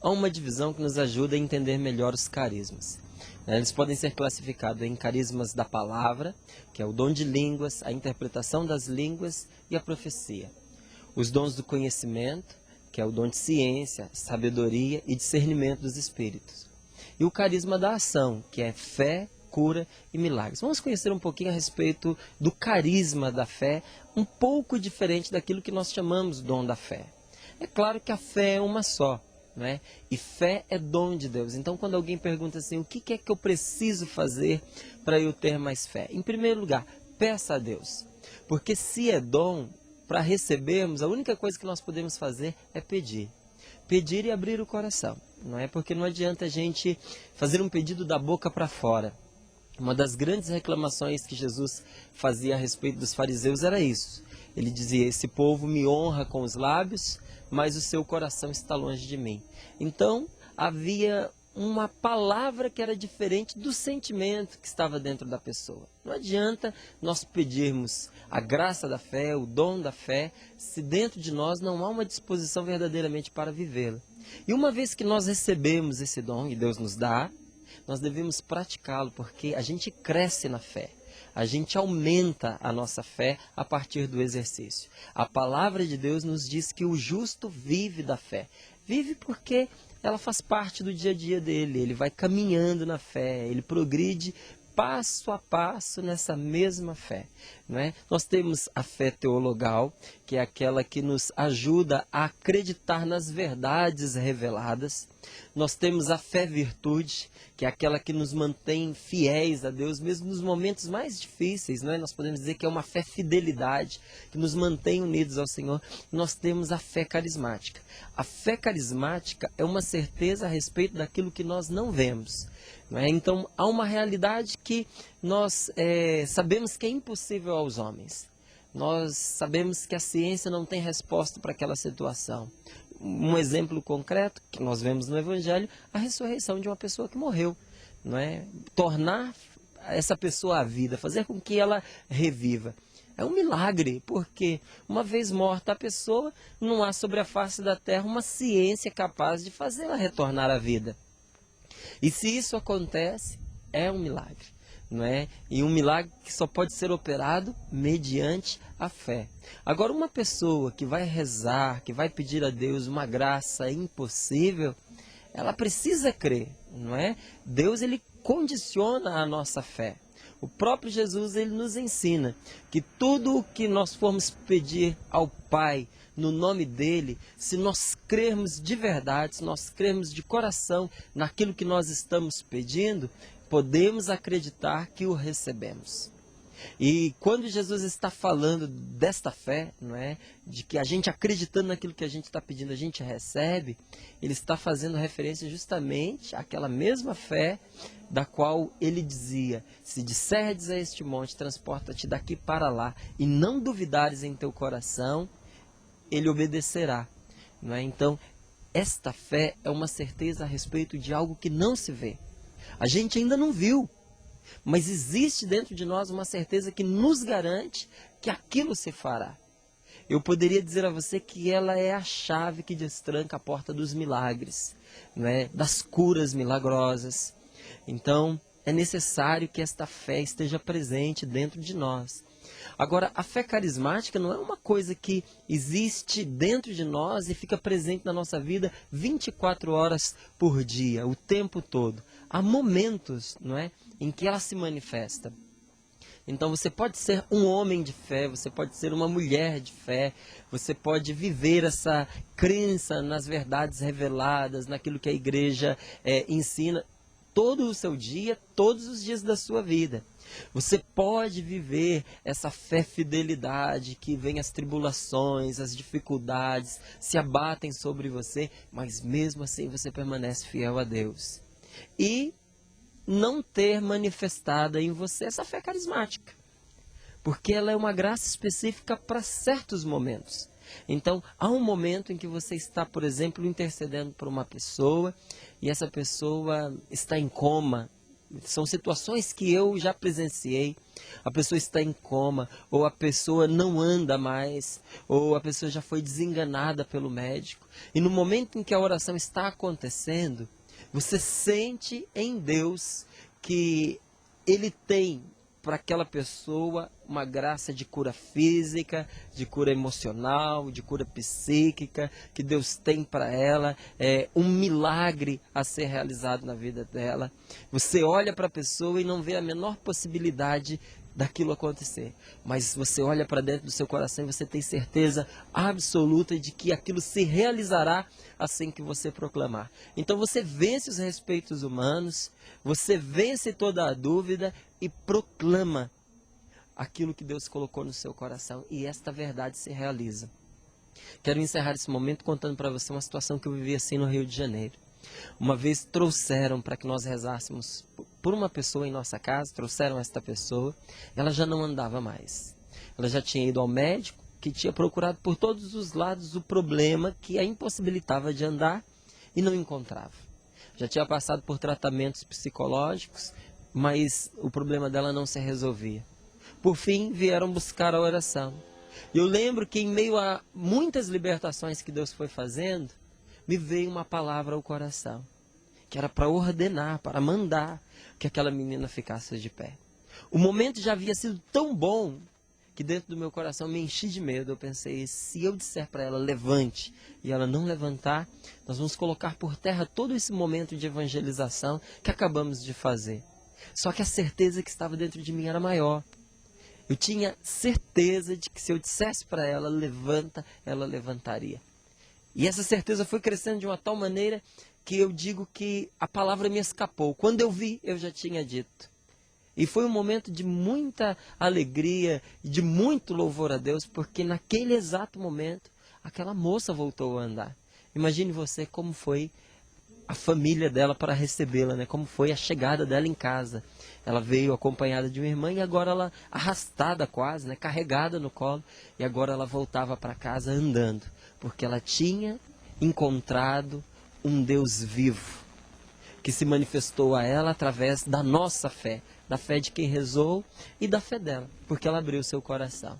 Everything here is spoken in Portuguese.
há uma divisão que nos ajuda a entender melhor os carismas. Eles podem ser classificados em carismas da palavra, que é o dom de línguas, a interpretação das línguas e a profecia. Os dons do conhecimento, que é o dom de ciência, sabedoria e discernimento dos espíritos. E o carisma da ação, que é fé, cura e milagres. Vamos conhecer um pouquinho a respeito do carisma da fé, um pouco diferente daquilo que nós chamamos de dom da fé. É claro que a fé é uma só, não é? E fé é dom de Deus. Então, quando alguém pergunta assim, o que é que eu preciso fazer para eu ter mais fé? Em primeiro lugar, peça a Deus. Porque se é dom, para recebermos, a única coisa que nós podemos fazer é pedir. Pedir e abrir o coração, não é? Porque não adianta a gente fazer um pedido da boca para fora. Uma das grandes reclamações que Jesus fazia a respeito dos fariseus era isso. Ele dizia, esse povo me honra com os lábios, mas o seu coração está longe de mim. Então, havia uma palavra que era diferente do sentimento que estava dentro da pessoa. Não adianta nós pedirmos a graça da fé, o dom da fé, se dentro de nós não há uma disposição verdadeiramente para vivê-la. E uma vez que nós recebemos esse dom, e Deus nos dá, nós devemos praticá-lo, porque a gente cresce na fé. A gente aumenta a nossa fé a partir do exercício. A palavra de Deus nos diz que o justo vive da fé. Vive porque ela faz parte do dia a dia dele. Ele vai caminhando na fé, ele progride passo a passo nessa mesma fé, não é? Nós temos a fé teologal, que é aquela que nos ajuda a acreditar nas verdades reveladas. Nós temos a fé virtude, que é aquela que nos mantém fiéis a Deus, mesmo nos momentos mais difíceis, não é? Nós podemos dizer que é uma fé fidelidade, que nos mantém unidos ao Senhor. Nós temos a fé carismática. A fé carismática é uma certeza a respeito daquilo que nós não vemos. Não é? Então, há uma realidade que nós sabemos que é impossível aos homens. Nós sabemos que a ciência não tem resposta para aquela situação. Um exemplo concreto que nós vemos no Evangelho, a ressurreição de uma pessoa que morreu. Não é? Tornar essa pessoa à vida, fazer com que ela reviva. É um milagre, porque uma vez morta a pessoa, não há sobre a face da terra uma ciência capaz de fazê-la retornar à vida. E se isso acontece, é um milagre, não é? E um milagre que só pode ser operado mediante a fé. Agora, uma pessoa que vai rezar, que vai pedir a Deus uma graça impossível, ela precisa crer, não é? Deus, ele condiciona a nossa fé. O próprio Jesus, ele nos ensina que tudo o que nós formos pedir ao Pai, no nome dele, se nós crermos de verdade, se nós crermos de coração naquilo que nós estamos pedindo, podemos acreditar que o recebemos. E quando Jesus está falando desta fé, não é, de que a gente acreditando naquilo que a gente está pedindo, a gente recebe, ele está fazendo referência justamente àquela mesma fé da qual ele dizia, se disserdes a este monte, transporta-te daqui para lá, e não duvidares em teu coração, ele obedecerá. Não é? Então, esta fé é uma certeza a respeito de algo que não se vê. A gente ainda não viu, mas existe dentro de nós uma certeza que nos garante que aquilo se fará. Eu poderia dizer a você que ela é a chave que destranca a porta dos milagres, não é? Das curas milagrosas. Então, é necessário que esta fé esteja presente dentro de nós. Agora, a fé carismática não é uma coisa que existe dentro de nós e fica presente na nossa vida 24 horas por dia, o tempo todo. Há momentos, não é, em que ela se manifesta. Então você pode ser um homem de fé, você pode ser uma mulher de fé, você pode viver essa crença nas verdades reveladas, naquilo que a igreja ensina, todo o seu dia, todos os dias da sua vida. Você pode viver essa fé fidelidade que vem as tribulações, as dificuldades, se abatem sobre você, mas mesmo assim você permanece fiel a Deus. E não ter manifestada em você essa fé carismática, porque ela é uma graça específica para certos momentos. Então, há um momento em que você está, por exemplo, intercedendo por uma pessoa e essa pessoa está em coma São situações que eu já presenciei. A pessoa está em coma, ou a pessoa não anda mais, ou a pessoa já foi desenganada pelo médico. E no momento em que a oração está acontecendo, você sente em Deus que Ele tem para aquela pessoa uma graça de cura física, de cura emocional, de cura psíquica, que Deus tem para ela, um milagre a ser realizado na vida dela. Você olha para a pessoa e não vê a menor possibilidade daquilo acontecer, mas você olha para dentro do seu coração e você tem certeza absoluta de que aquilo se realizará assim que você proclamar. Então você vence os respeitos humanos, você vence toda a dúvida e proclama aquilo que Deus colocou no seu coração, e esta verdade se realiza. Quero encerrar esse momento contando para você uma situação que eu vivi assim no Rio de Janeiro. Uma vez trouxeram para que nós rezássemos por uma pessoa em nossa casa, trouxeram esta pessoa, ela já não andava mais. Ela já tinha ido ao médico, que tinha procurado por todos os lados o problema que a impossibilitava de andar e não encontrava. Já tinha passado por tratamentos psicológicos, mas o problema dela não se resolvia. Por fim, vieram buscar a oração. Eu lembro que em meio a muitas libertações que Deus foi fazendo, me veio uma palavra ao coração, que era para ordenar, para mandar que aquela menina ficasse de pé. O momento já havia sido tão bom, que dentro do meu coração me enchi de medo. Eu pensei, se eu disser para ela, levante, e ela não levantar, nós vamos colocar por terra todo esse momento de evangelização que acabamos de fazer. Só que a certeza que estava dentro de mim era maior. Eu tinha certeza de que se eu dissesse para ela, levanta, ela levantaria. E essa certeza foi crescendo de uma tal maneira que eu digo que a palavra me escapou. Quando eu vi, eu já tinha dito. E foi um momento de muita alegria e de muito louvor a Deus, porque naquele exato momento, aquela moça voltou a andar. Imagine você como foi a família dela para recebê-la, né? Como foi a chegada dela em casa. Ela veio acompanhada de uma irmã e agora ela arrastada quase, né? Carregada no colo, e agora ela voltava para casa andando, porque ela tinha encontrado um Deus vivo, que se manifestou a ela através da nossa fé, da fé de quem rezou e da fé dela, porque ela abriu seu coração.